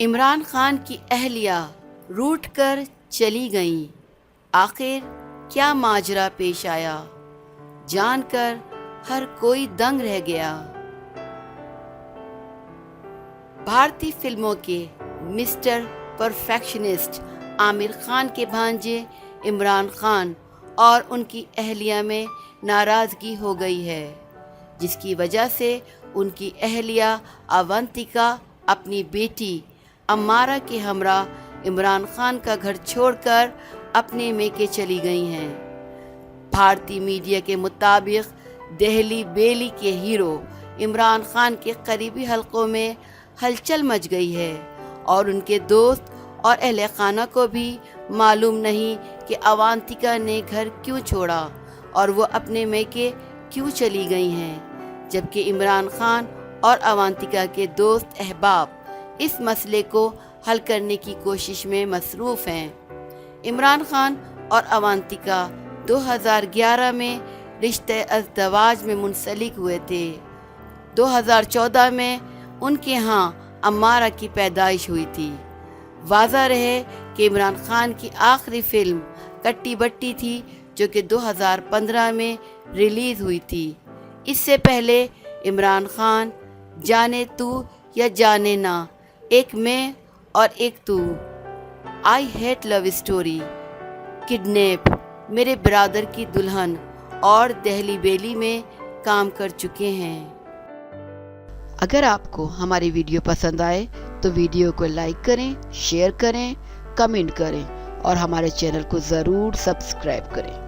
عمران خان کی اہلیہ روٹ کر چلی گئیں، آخر کیا ماجرا پیش آیا، جان کر ہر کوئی دنگ رہ گیا۔ بھارتی فلموں کے مسٹر پرفیکشنسٹ عامر خان کے بھانجے عمران خان اور ان کی اہلیہ میں ناراضگی ہو گئی ہے، جس کی وجہ سے ان کی اہلیہ اونتیکا اپنی بیٹی امارا کے ہمراہ عمران خان کا گھر چھوڑ کر اپنے میکے چلی گئی ہیں۔ بھارتی میڈیا کے مطابق دہلی بیلی کے ہیرو عمران خان کے قریبی حلقوں میں ہلچل مچ گئی ہے اور ان کے دوست اور اہل خانہ کو بھی معلوم نہیں کہ اونتیکا نے گھر کیوں چھوڑا اور وہ اپنے میکے کیوں چلی گئی ہیں، جبکہ عمران خان اور اونتیکا کے دوست احباب اس مسئلے کو حل کرنے کی کوشش میں مصروف ہیں۔ عمران خان اور اونتیکا 2011 میں رشتہ ازدواج میں منسلک ہوئے تھے۔ 2014 میں ان کے ہاں امارا کی پیدائش ہوئی تھی۔ واضح رہے کہ عمران خان کی آخری فلم کٹی بٹی تھی، جو کہ 2015 میں ریلیز ہوئی تھی۔ اس سے پہلے عمران خان جانے تو یا جانے نہ، ایک میں اور ایک تو، I hate love story, kidnap, میرے برادر کی دلہن اور دہلی بیلی میں کام کر چکے ہیں۔ اگر آپ کو ہماری ویڈیو پسند آئے تو ویڈیو کو لائک کریں، شیئر کریں، کمنٹ کریں اور ہمارے چینل کو ضرور سبسکرائب کریں۔